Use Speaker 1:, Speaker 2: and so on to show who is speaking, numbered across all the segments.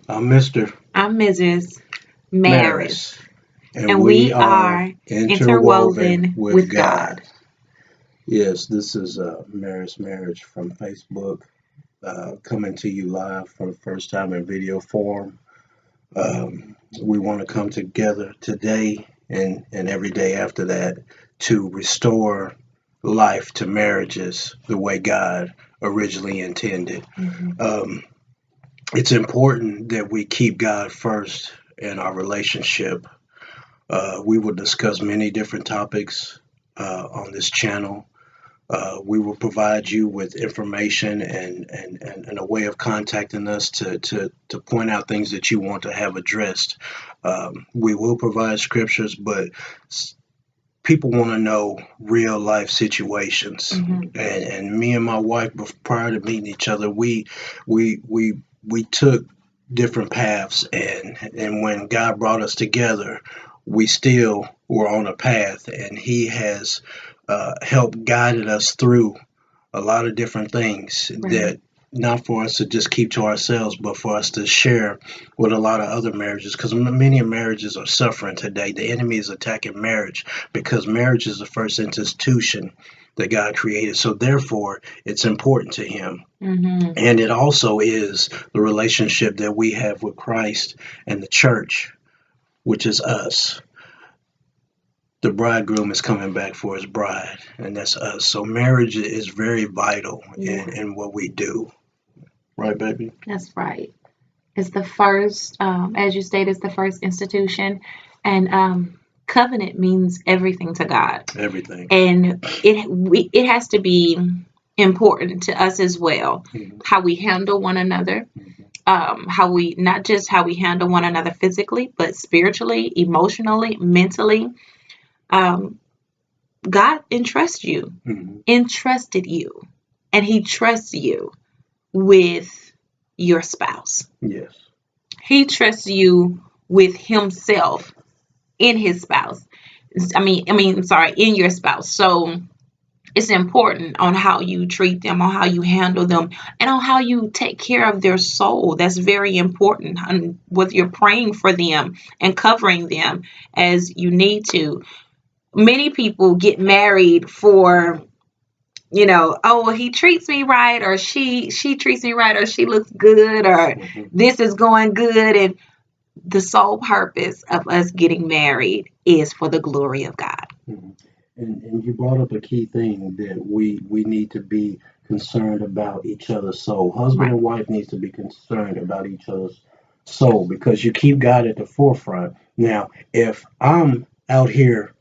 Speaker 1: I'm Mr.
Speaker 2: I'm Mrs. Maris,
Speaker 1: Maris, and
Speaker 2: and
Speaker 1: we
Speaker 2: we
Speaker 1: are
Speaker 2: are
Speaker 1: interwoven
Speaker 2: interwoven
Speaker 1: with
Speaker 2: with
Speaker 1: God.
Speaker 2: God.
Speaker 1: Yes, this is Maris Marriage from Facebook, coming to you live for the first time in video form. We want to come together today and every day after that to restore life to marriages the way God originally intended.
Speaker 2: Mhm.
Speaker 1: Um, it's important that we keep God first in our relationship. We will discuss many different topics on this channel. We will provide you with information and a way of contacting us to point out things that you want to have addressed. We will provide scriptures, but people want to know real life situations.
Speaker 2: Mhm.
Speaker 1: And me and my wife, prior to meeting each other, we took different paths, and when God brought us together, we still were on a path, and He has helped guided us through a lot of different things
Speaker 2: Right.
Speaker 1: that not for us to just keep to ourselves, but for us to share with a lot of other marriages. Because many marriages are suffering today. The enemy is attacking marriage because marriage is the first institution that God created. So therefore, it's important to Him.
Speaker 2: Mhm.
Speaker 1: And it also is the relationship that we have with Christ and the church, which is us. The bridegroom is coming back for his bride, and that's us. So marriage is very vital
Speaker 2: Yeah,
Speaker 1: in what we do. Right, baby?
Speaker 2: that's right. It's the first, as you stated, it's the first institution, and covenant means everything to God,
Speaker 1: Everything.
Speaker 2: and it has to be important to us as well.
Speaker 1: Mhm,
Speaker 2: How we handle one another,
Speaker 1: mhm,
Speaker 2: how we not just how we handle one another physically, but spiritually, emotionally, mentally. Um, God
Speaker 1: mhm.
Speaker 2: entrusted you, and He trusts you with your spouse.
Speaker 1: Yes.
Speaker 2: He trusts you with Himself in His spouse. Sorry, in your spouse. So it's important on how you treat them, on how you handle them, and on how you take care of their soul. That's very important. And whether you're praying for them and covering them as you need to. Many people get married for, oh, well, he treats me right, or she treats me right, or she looks good, or
Speaker 1: Mhm,
Speaker 2: this is going good. And the sole purpose of us getting married is for the glory of God.
Speaker 1: mhm. And you brought up a key thing that we need to be concerned about each other's soul. Husband
Speaker 2: Right.
Speaker 1: and wife needs to be concerned about each other's soul because you keep God at the forefront. Now, if I'm out here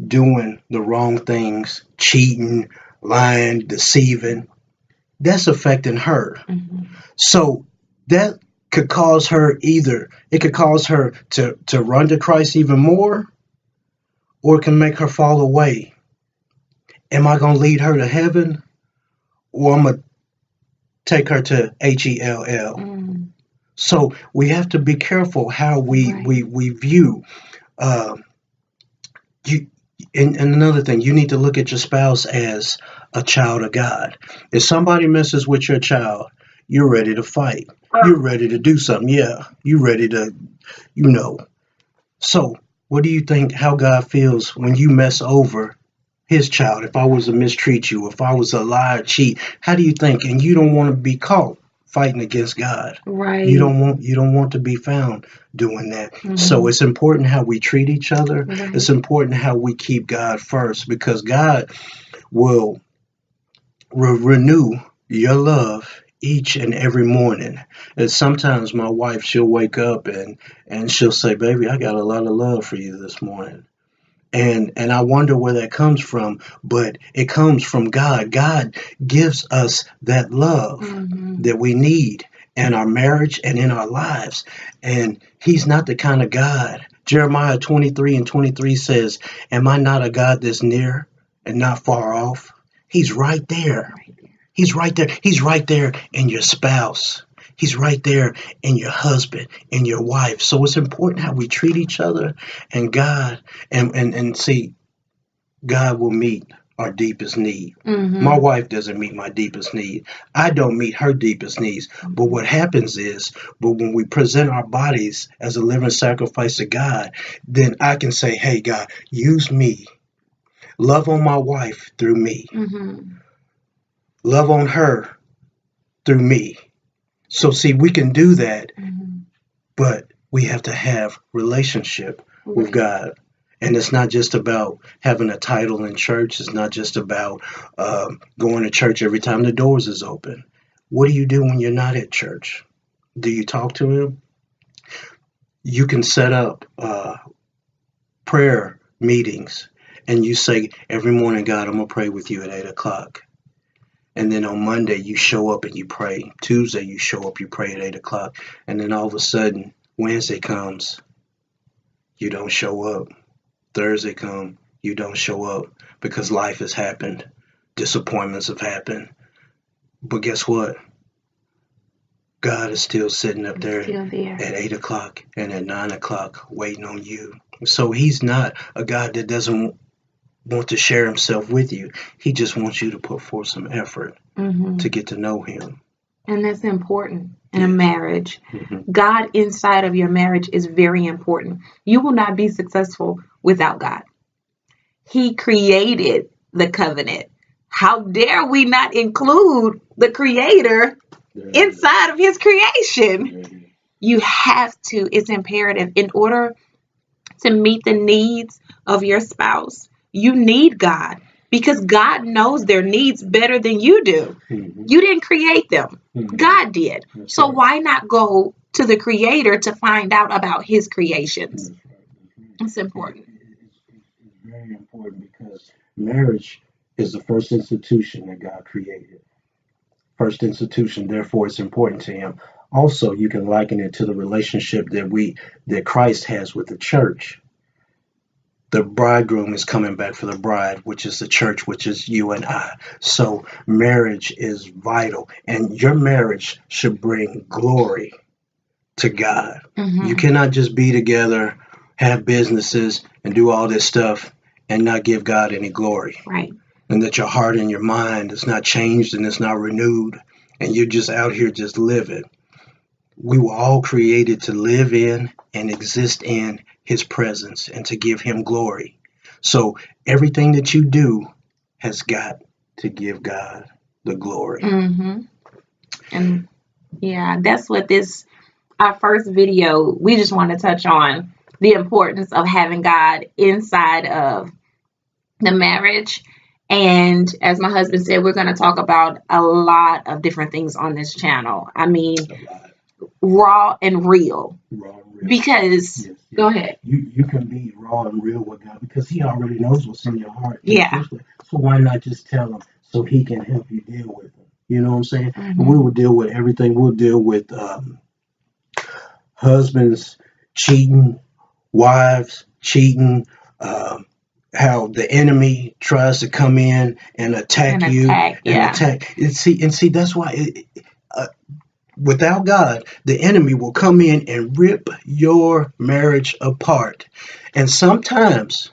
Speaker 1: doing the wrong things, cheating, lying, deceiving, that's affecting her.
Speaker 2: Hmm.
Speaker 1: So that could cause her either it could cause her to run to Christ even more, or it can make her fall away. Am I gonna lead her to heaven, or I'm gonna take her to hell?
Speaker 2: Mm,
Speaker 1: So we have to be careful how
Speaker 2: right.
Speaker 1: we view uh, you. And another thing, you need to look at your spouse as a child of God. If somebody messes with your child, you're ready to fight. You're ready to do something. Yeah, you're ready to, you know. So, what do you think how God feels when you mess over his child? If I was to mistreat you, if I was a liar, cheat, how do you think? And you don't want to be caught fighting against God.
Speaker 2: Right.
Speaker 1: You don't want to be found doing that. So
Speaker 2: Hmm.
Speaker 1: it's important how we treat each other. It's
Speaker 2: Right.
Speaker 1: important how we keep God first because God will renew your love each and every morning. And sometimes my wife, she'll wake up and she'll say, "Baby, I got a lot of love for you this morning." And I wonder where that comes from, but it comes from God. God gives us that love
Speaker 2: Hmm.
Speaker 1: that we need in our marriage and in our lives. And He's not the kind of God. Jeremiah 23:23 says, "Am I not a God that's near and not far off?" He's right there.
Speaker 2: Right there.
Speaker 1: He's right there. He's right there in your spouse. He's right there in your husband, in your wife. So it's important how we treat each other and God and see God will meet. our deepest need. My
Speaker 2: Mm-hmm.
Speaker 1: wife doesn't meet my deepest need. I don't meet her deepest needs. But what happens is, but when we present our bodies as a living sacrifice to God, then I can say, hey, God, use me. Love on my wife through me.
Speaker 2: Mm-hmm.
Speaker 1: Love on her through me. So, see, we can do that,
Speaker 2: Mm-hmm.
Speaker 1: but we have to have relationship with
Speaker 2: Right.
Speaker 1: God. And it's not just about having a title in church. It's not just about going to church every time the doors is open. What do you do when you're not at church? Do you talk to him? You can set up prayer meetings and you say, every morning, God, I'm going to pray with you at 8 o'clock. And then on Monday, you show up and you pray. Tuesday, you show up, you pray at 8 o'clock. And then all of a sudden, Wednesday comes, you don't show up. Thursday come, you don't show up because life has happened. Disappointments have happened. But guess what? God is still sitting up
Speaker 2: It's
Speaker 1: there
Speaker 2: still there.
Speaker 1: at 8 o'clock and at 9 o'clock waiting on you. So he's not a God that doesn't want to share himself with you. He just wants you to put forth some effort
Speaker 2: Mm-hmm.
Speaker 1: to get to know him.
Speaker 2: And that's important in a
Speaker 1: Yeah.
Speaker 2: marriage.
Speaker 1: Mm-hmm.
Speaker 2: God inside of your marriage is very important. You will not be successful without God. He created the covenant. How dare we not include the creator inside of his creation? You have to. It's imperative. In order to meet the needs of your spouse, you need God because God knows their needs better than you do.
Speaker 1: Mm-hmm.
Speaker 2: You didn't create them,
Speaker 1: Mm-hmm.
Speaker 2: God did.
Speaker 1: That's
Speaker 2: So
Speaker 1: right.
Speaker 2: why not go to the creator to find out about his creations?
Speaker 1: That's right.
Speaker 2: It's important.
Speaker 1: It's very important because marriage is the first institution that God created. First institution, therefore it's important to him. Also, you can liken it to the relationship that Christ has with the church. The bridegroom is coming back for the bride, which is the church, which is you and I. So marriage is vital, and your marriage should bring glory to God. You
Speaker 2: Mm-hmm.
Speaker 1: cannot just be together, have businesses, and do all this stuff and not give God any glory.
Speaker 2: Right.
Speaker 1: And that your heart and your mind is not changed and it's not renewed, and you're just out here just living. We were all created to live in and exist in his presence and to give him glory. So everything that you do has got to give God the glory.
Speaker 2: Mm-hmm. And yeah, that's what our first video, we just want to touch on the importance of having God inside of the marriage. And as my husband said, we're going to talk about a lot of different things on this channel. I mean,
Speaker 1: A lot.
Speaker 2: raw and real.
Speaker 1: Raw and real.
Speaker 2: Because,
Speaker 1: Yes,
Speaker 2: go
Speaker 1: yes.
Speaker 2: ahead.
Speaker 1: You can be raw and real with God because he already knows what's in your heart in the
Speaker 2: Yeah.
Speaker 1: first place. So why not just tell him so he can help you deal with them? You know what I'm saying? And we
Speaker 2: Mm-hmm.
Speaker 1: will deal with everything. We'll deal with husbands cheating, wives cheating, how the enemy tries to come in and
Speaker 2: An
Speaker 1: attack you
Speaker 2: attack.
Speaker 1: and
Speaker 2: Yeah.
Speaker 1: attack. And see, that's why without God, the enemy will come in and rip your marriage apart. And sometimes,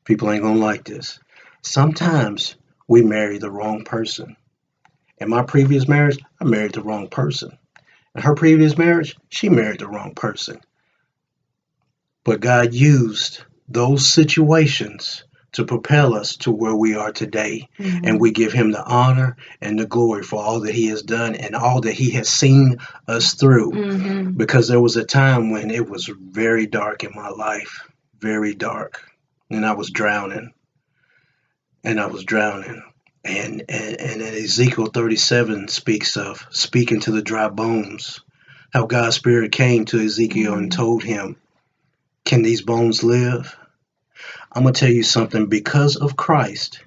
Speaker 1: people ain't gonna like this. Sometimes we marry the wrong person. In my previous marriage, I married the wrong person. In her previous marriage, she married the wrong person. But God used those situations to propel us to where we are today.
Speaker 2: Mm-hmm.
Speaker 1: And we give him the honor and the glory for all that he has done and all that he has seen us through.
Speaker 2: Mm-hmm.
Speaker 1: Because there was a time when it was very dark in my life, very dark. And I was drowning. And I was drowning. And Ezekiel 37 speaks of speaking to the dry bones. How God's spirit came to Ezekiel and told him, can these bones live? I'm going to tell you something. Because of Christ,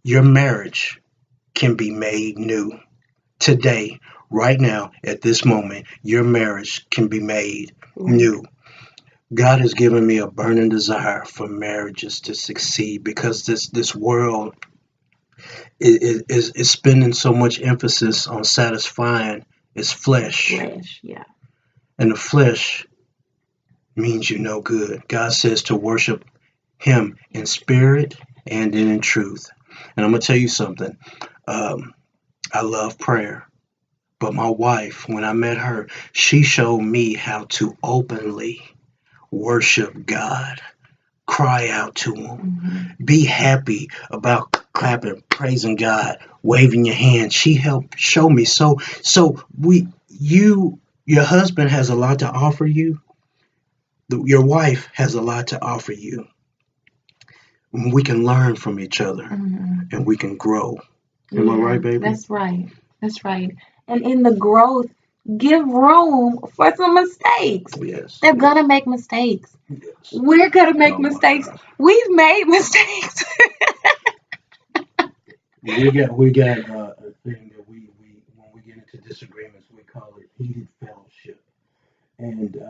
Speaker 1: your marriage can be made new. Today, right now, at this moment, your marriage can be made new. God has given me a burning desire for marriages to succeed because this world is spending so much emphasis on satisfying its flesh.
Speaker 2: Yeah.
Speaker 1: And the flesh means you no good. God says to worship him in spirit and in truth. And I'm gonna tell you something. Um, I love prayer, but my wife, when I met her, she showed me how to openly worship God, cry out to Him,
Speaker 2: Mhm.
Speaker 1: be happy about clapping, praising God, waving your hand. She helped show me. Your husband has a lot to offer you. Your wife has a lot to offer you. We can learn from each other
Speaker 2: Mhm.
Speaker 1: and we can grow. Am I
Speaker 2: Yeah,
Speaker 1: right, baby?
Speaker 2: that's right. That's right. And in the growth, give room for some mistakes.
Speaker 1: Yes,
Speaker 2: They're
Speaker 1: yes,
Speaker 2: gonna make mistakes.
Speaker 1: yes.
Speaker 2: We're gonna make
Speaker 1: Oh my
Speaker 2: mistakes.
Speaker 1: God.
Speaker 2: We've made mistakes.
Speaker 1: We got a thing that we when we get into disagreements we call it heated fellowship. And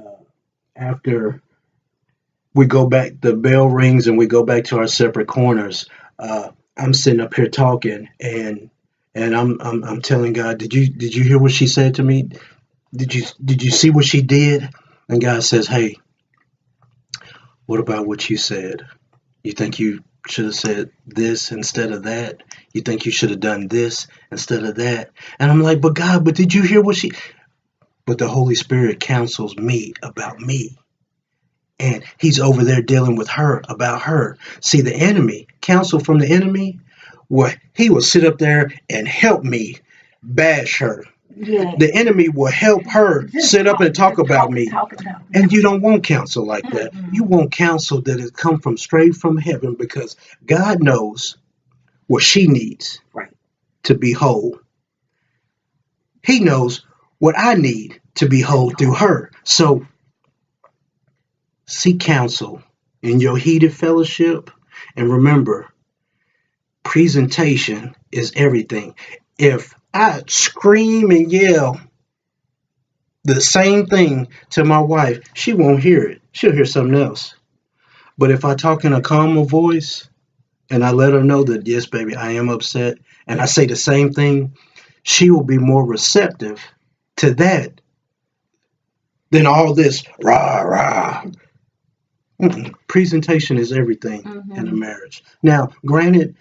Speaker 1: after we go back, the bell rings and we go back to our separate corners. I'm sitting up here talking and I'm telling God, did you hear what she said to me? Did you see what she did? And God says, hey, what about what you said? You think you should have said this instead of that? You think you should have done this instead of that? And I'm like, but God, but did you hear what she? But the Holy Spirit counsels me about me. And he's over there dealing with her about her. See, the enemy, counsel from the enemy, well, he will sit up there and help me bash her.
Speaker 2: Yes.
Speaker 1: The enemy will help her sit up and talk
Speaker 2: Just
Speaker 1: about
Speaker 2: talk,
Speaker 1: me.
Speaker 2: talk about me.
Speaker 1: And you don't want counsel like that. You
Speaker 2: Mm-mm.
Speaker 1: want counsel that has come from straight from heaven because God knows what she needs
Speaker 2: Right.
Speaker 1: to be whole. He knows what I need to be
Speaker 2: To be
Speaker 1: whole through
Speaker 2: whole.
Speaker 1: her. So seek counsel in your heated fellowship. And remember, presentation is everything. If I scream and yell the same thing to my wife, she won't hear it. She'll hear something else. But if I talk in a calmer voice and I let her know that, yes, baby, I am upset, and I say the same thing, she will be more receptive to that than all this rah, rah. Mm-mm. Presentation is everything in a
Speaker 2: Mm-hmm.
Speaker 1: marriage. Now, granted,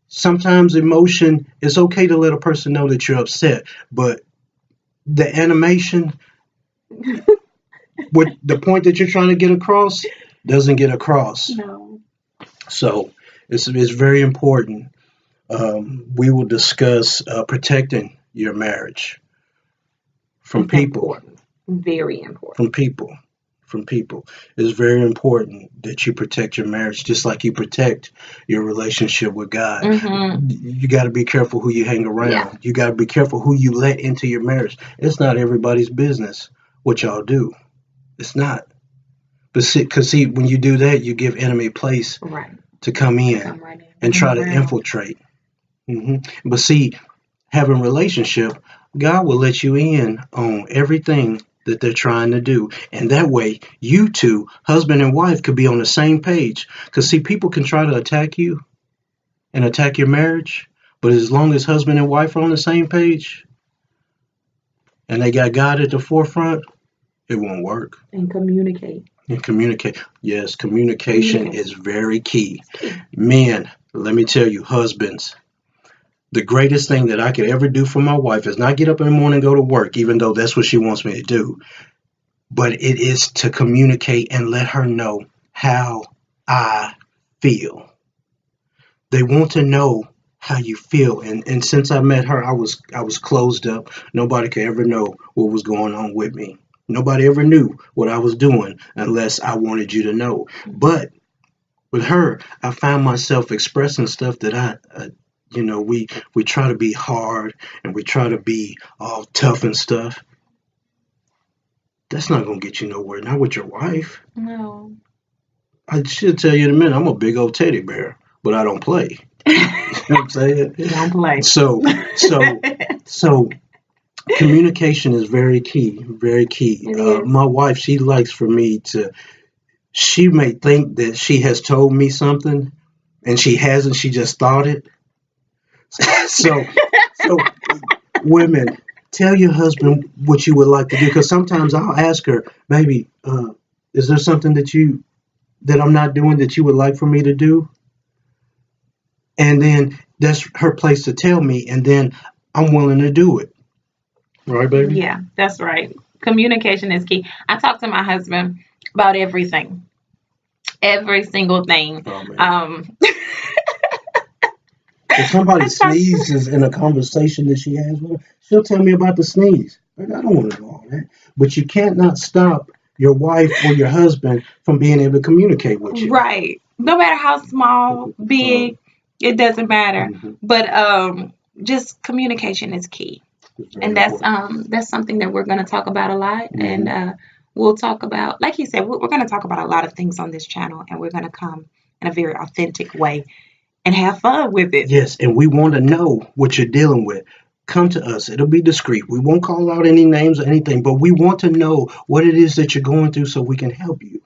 Speaker 1: sometimes emotion, it's okay to let a person know that you're upset, but the animation, with the point that you're trying to get across, doesn't get across.
Speaker 2: No.
Speaker 1: So it's very important. We will discuss protecting your marriage from
Speaker 2: It's
Speaker 1: people,
Speaker 2: important. Very important.
Speaker 1: from people, from people. It's very important that you protect your marriage just like you protect your relationship with God.
Speaker 2: Mm-hmm.
Speaker 1: You got to be careful who you hang
Speaker 2: Yeah.
Speaker 1: around. You got to be careful who you let into your marriage. It's not everybody's business what y'all do. It's not. But see, because see, when you do that, you give enemy place
Speaker 2: Right.
Speaker 1: to come
Speaker 2: To
Speaker 1: in
Speaker 2: come right in and
Speaker 1: and
Speaker 2: hang
Speaker 1: try to
Speaker 2: around.
Speaker 1: infiltrate. But see, having a relationship, God will let you in on everything that they're trying to do. And that way, you two, husband and wife, could be on the same page. Because, see, people can try to attack you and attack your marriage. But as long as husband and wife are on the same page and they got God at the forefront, it won't work.
Speaker 2: And communicate.
Speaker 1: And communicate. Yes, communication
Speaker 2: Communicate.
Speaker 1: is very key.
Speaker 2: It's key.
Speaker 1: Men, let me tell you, husbands, the greatest thing that I could ever do for my wife is not get up in the morning and go to work, even though that's what she wants me to do, but it is to communicate and let her know how I feel. They want to know how you feel, and since I met her, I was closed up. Nobody could ever know what was going on with me. Nobody ever knew what I was doing unless I wanted you to know. But with her, I found myself expressing stuff that we try to be hard and we try to be all tough and stuff. That's not gonna get you nowhere. Not with your wife.
Speaker 2: No.
Speaker 1: I should tell you in a minute. I'm a big old teddy bear, but I don't play. You know what I'm saying?
Speaker 2: He don't play.
Speaker 1: So, so, so, communication is very key. Very key.
Speaker 2: It is.
Speaker 1: My wife, she likes for me to. She may think that she has told me something, and she hasn't. She just thought it. So, so women, tell your husband what you would like to do. Because sometimes I'll ask her, baby, is there something that I'm not doing that you would like for me to do? and then that's her place to tell me, and then I'm willing to do it. Right, baby?
Speaker 2: Yeah, that's right. Communication is key. I talk to my husband about everything, every single thing.
Speaker 1: Oh man. If somebody
Speaker 2: I talk.
Speaker 1: sneezes in a conversation that she has with her, she'll tell me about the sneeze. Like, I don't want to know all that. But you can't not stop your wife or your husband from being able to communicate with you.
Speaker 2: Right. No matter how small, big, it doesn't matter.
Speaker 1: Mhm.
Speaker 2: But just communication is key.
Speaker 1: It's very
Speaker 2: And
Speaker 1: important.
Speaker 2: that's something that we're going to talk about a lot. And
Speaker 1: Mhm.
Speaker 2: we'll talk about, like you said, we're going to talk about a lot of things on this channel, and we're going to come in a very authentic way and have fun with it.
Speaker 1: Yes, and we want to know what you're dealing with. Come to us. It'll be discreet. We won't call out any names or anything, but we want to know what it is that you're going through so we can help you.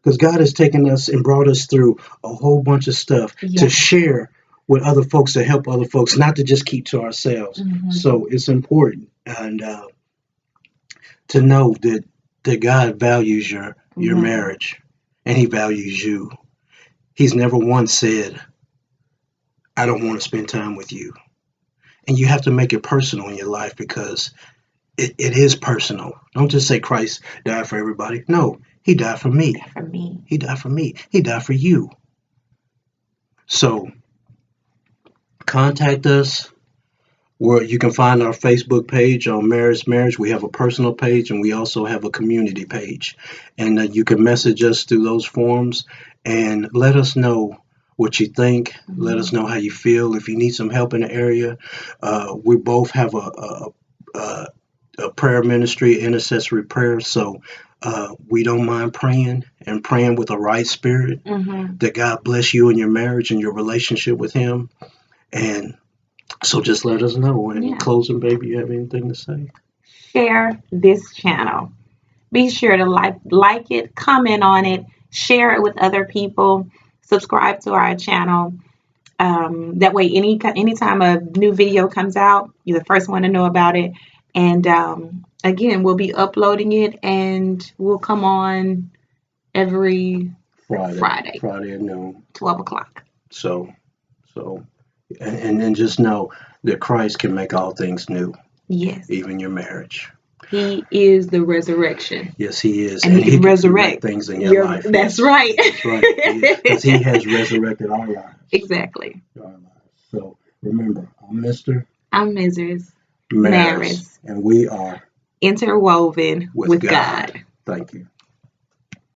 Speaker 1: Because God has taken us and brought us through a whole bunch of stuff to
Speaker 2: Yeah.
Speaker 1: share with other folks, to help other folks, not to just keep to ourselves.
Speaker 2: Hmm.
Speaker 1: So it's important and to know that God values your
Speaker 2: Yeah.
Speaker 1: marriage, and He values you. He's never once said, "I don't want to spend time with you." And you have to make it personal in your life, because it is personal. Don't just say Christ died for everybody. No, He died for me.
Speaker 2: For me.
Speaker 1: He died for me. He died for you. So contact us. Where you can find our Facebook page on Marriage. We have a personal page, and we also have a community page. And you can message us through those forms and let us know what you think. Let us know how you feel. If you need some help in the area, we both have a prayer ministry, intercessory prayer. So we don't mind praying and praying with a right spirit,
Speaker 2: Hmm.
Speaker 1: that God bless you in your marriage and your relationship with Him. And so just let us know. And in
Speaker 2: Yeah.
Speaker 1: closing, baby, you have anything to say?
Speaker 2: Share this channel. Be sure to like it, comment on it, share it with other people, subscribe to our channel. That way, anytime a new video comes out, you're the first one to know about it. And again, we'll be uploading it, and we'll come on every Friday,
Speaker 1: Friday at noon.
Speaker 2: 12 o'clock.
Speaker 1: So, so, and then just know that Christ can make all things new,
Speaker 2: Yes,
Speaker 1: even your marriage.
Speaker 2: He is the resurrection,
Speaker 1: Yes, He is,
Speaker 2: and He can
Speaker 1: He can correct
Speaker 2: resurrect
Speaker 1: things in your life.
Speaker 2: That's
Speaker 1: Yes.
Speaker 2: right.
Speaker 1: That's right. Because He has resurrected our lives.
Speaker 2: Exactly.
Speaker 1: Our lives. So remember, I'm Mr.
Speaker 2: I'm Mrs.
Speaker 1: Maris,
Speaker 2: Maris,
Speaker 1: and we are
Speaker 2: interwoven
Speaker 1: with
Speaker 2: with
Speaker 1: God.
Speaker 2: God.
Speaker 1: Thank you.